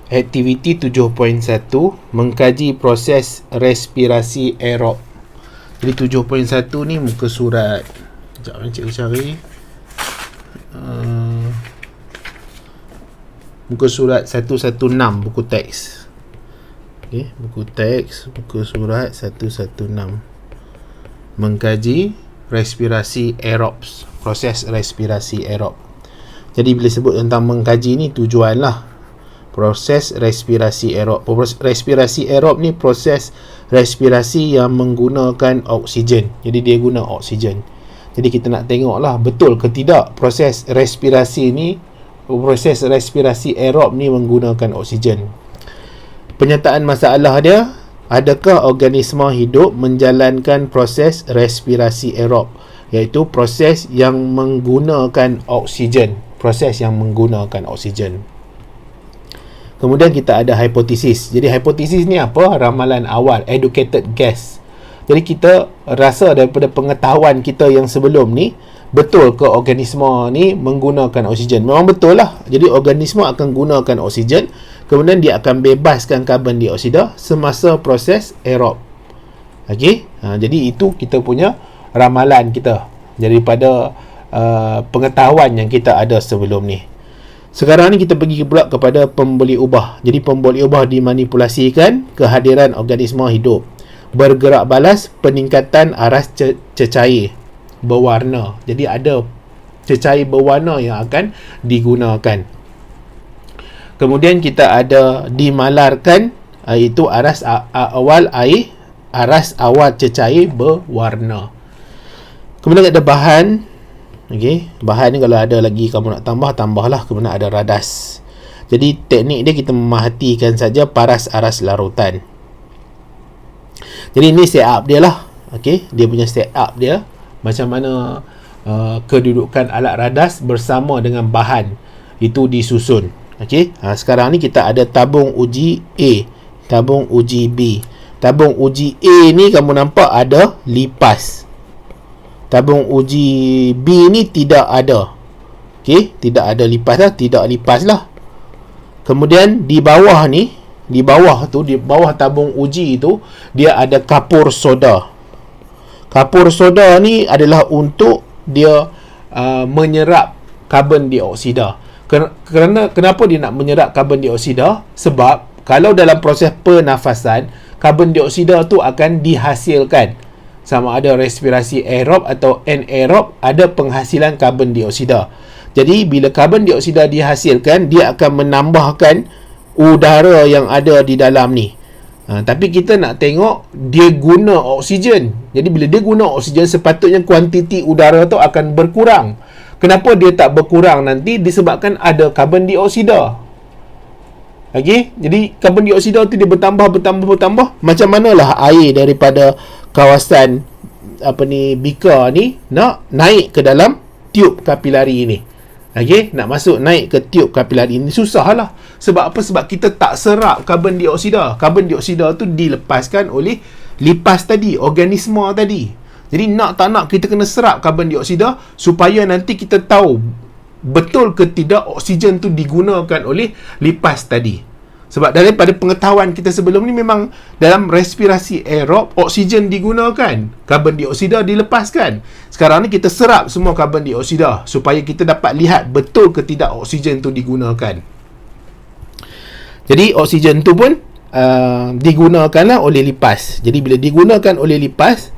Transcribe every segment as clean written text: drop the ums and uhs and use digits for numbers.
Aktiviti 7.1 mengkaji proses respirasi aerob. Jadi 7.1 ni muka surat. Sekejap cikgu cari. Muka surat 116 buku teks. Okey, buku teks muka surat 116. Mengkaji respirasi aerobs, proses respirasi aerob. Jadi bila sebut tentang mengkaji ni tujuan lah. Proses respirasi aerob. Respirasi aerob ni proses respirasi yang menggunakan oksigen. Jadi dia guna oksigen. Jadi kita nak tengok lah betul ke tidak proses respirasi aerob ni menggunakan oksigen. Penyataan masalah dia, adakah organisma hidup menjalankan proses respirasi aerob, iaitu proses yang menggunakan oksigen. Proses yang menggunakan oksigen. Kemudian kita ada hipotesis. Jadi hipotesis ni apa? Ramalan awal, educated guess. Jadi kita rasa daripada pengetahuan kita yang sebelum ni, betul ke organisma ni menggunakan oksigen? Memang betul lah. Jadi organisma akan gunakan oksigen, kemudian dia akan bebaskan karbon dioksida semasa proses aerob. Okey? Jadi itu kita punya ramalan kita daripada pengetahuan yang kita ada sebelum ni. Sekarang ni kita pergi pula kepada pemboleh ubah. Jadi pemboleh ubah dimanipulasikan kehadiran organisma hidup. Bergerak balas peningkatan aras cecair berwarna. Jadi ada cecair berwarna yang akan digunakan. Kemudian kita ada dimalarkan, iaitu aras awal air, aras awal cecair berwarna. Kemudian ada bahan. Okey, bahan ni kalau ada lagi kamu nak tambahlah. Kemudian ada radas. Jadi teknik dia kita memerhatikan saja paras aras larutan. Jadi ini set up dia lah. Okey, dia punya set up dia macam mana kedudukan alat radas bersama dengan bahan itu disusun. Okey, sekarang ni kita ada tabung uji A, tabung uji B. Tabung uji A ni kamu nampak ada lipas. Tabung uji B ni tidak ada. Okey, tidak ada lipas lah, tidak lipas lah. Kemudian di bawah ni, di bawah tabung uji tu dia ada kapur soda. Kapur soda ni adalah untuk dia menyerap karbon dioksida. Kenapa dia nak menyerap karbon dioksida? Sebab kalau dalam proses pernafasan, karbon dioksida tu akan dihasilkan. Sama ada respirasi aerob atau anaerob, ada penghasilan karbon dioksida. Jadi bila karbon dioksida dihasilkan, dia akan menambahkan udara yang ada di dalam ni. Tapi kita nak tengok dia guna oksigen. Jadi bila dia guna oksigen, sepatutnya kuantiti udara tu akan berkurang. Kenapa dia tak berkurang nanti? Disebabkan ada karbon dioksida. Okey, jadi karbon dioksida tu dia bertambah. Macam manalah air daripada kawasan beaker ni nak naik ke dalam tiub kapilari ni. Okey, nak naik ke tiub kapilari ni susah lah. Sebab apa? Sebab kita tak serap karbon dioksida. Karbon dioksida tu dilepaskan oleh lipas tadi, organisma tadi. Jadi nak tak nak kita kena serap karbon dioksida supaya nanti kita tahu betul ke tidak oksigen tu digunakan oleh lipas tadi. Sebab daripada pengetahuan kita sebelum ni memang dalam respirasi aerob oksigen digunakan, karbon dioksida dilepaskan. Sekarang ni kita serap semua karbon dioksida supaya kita dapat lihat betul ke tidak oksigen tu digunakan. Jadi oksigen tu pun digunakanlah oleh lipas. Jadi bila digunakan oleh lipas,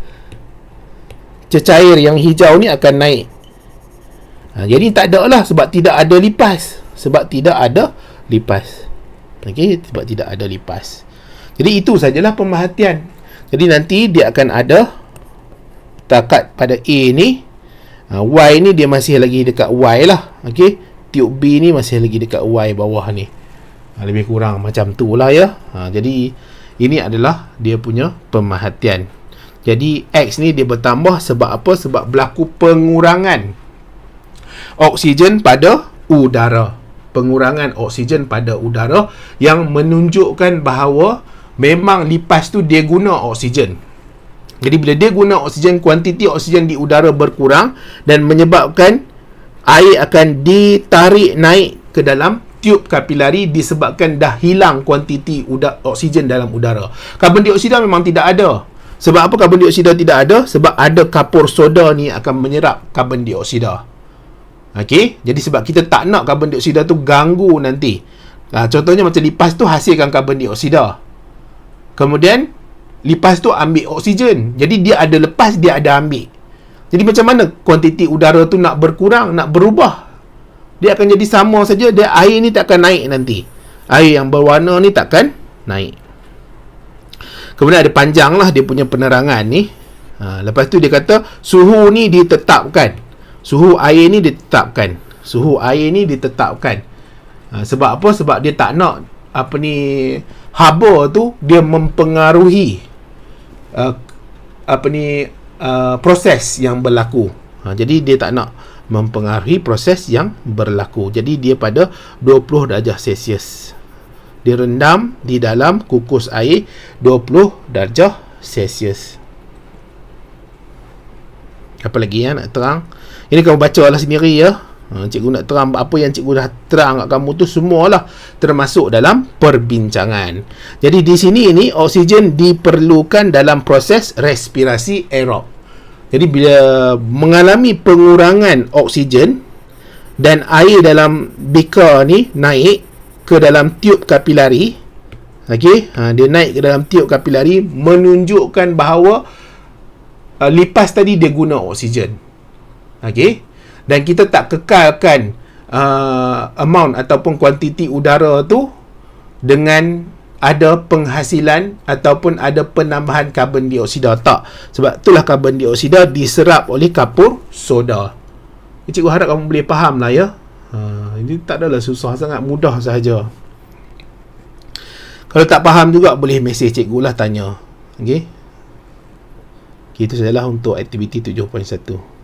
cecair yang hijau ni akan naik. Jadi tak ada lah sebab tidak ada lipas. Okey, sebab tidak ada lipas. Jadi itu sajalah pemerhatian. Jadi nanti dia akan ada takat pada A ni. Y ni dia masih lagi dekat Y lah. Okey, tiub B ni masih lagi dekat Y bawah ni. Lebih kurang macam tu lah ya. Jadi ini adalah dia punya pemerhatian. Jadi X ni dia bertambah sebab apa? Sebab berlaku pengurangan oksigen pada udara. Pengurangan oksigen pada udara yang menunjukkan bahawa memang lipas tu dia guna oksigen. Jadi bila dia guna oksigen, kuantiti oksigen di udara berkurang dan menyebabkan air akan ditarik naik ke dalam tiub kapilari disebabkan dah hilang kuantiti oksigen dalam udara. Karbon dioksida memang tidak ada. Sebab apa karbon dioksida tidak ada? Sebab ada kapur soda ni akan menyerap karbon dioksida. Okey, jadi sebab kita tak nak karbon dioksida tu ganggu nanti. Contohnya macam lipas tu hasilkan karbon dioksida. Kemudian lipas tu ambil oksigen. Jadi dia ada lepas, dia ada ambil. Jadi macam mana kuantiti udara tu nak berkurang, nak berubah? Dia akan jadi sama saja. Air ni tak akan naik nanti. Air yang berwarna ni takkan naik. Kemudian ada panjang lah dia punya penerangan ni. Lepas tu dia kata suhu ni ditetapkan. Suhu air ni ditetapkan. Suhu air ni ditetapkan. Sebab apa? Sebab dia tak nak haba tu dia mempengaruhi proses yang berlaku. Jadi dia tak nak mempengaruhi proses yang berlaku. Jadi dia pada 20 darjah Celsius. Direndam di dalam kukus air 20 darjah Celsius. Apa lagi nak terang? Ini kamu baca lah sendiri ya. Cikgu nak terang apa yang cikgu dah terang kat kamu tu semualah termasuk dalam perbincangan. Jadi di sini ini oksigen diperlukan dalam proses respirasi aerob. Jadi bila mengalami pengurangan oksigen dan air dalam beaker ni naik ke dalam tiub kapilari, dia naik ke dalam tiub kapilari menunjukkan bahawa lipas tadi dia guna oksigen. Dan kita tak kekalkan amount ataupun kuantiti udara tu dengan ada penghasilan ataupun ada penambahan karbon dioksida. Tak. Sebab itulah karbon dioksida diserap oleh kapur soda. Cikgu harap kamu boleh faham lah ya. Ini tak adalah susah sangat, mudah sahaja. Kalau tak faham juga boleh mesej cikgu lah, tanya. Itu sajalah untuk aktiviti 7.1.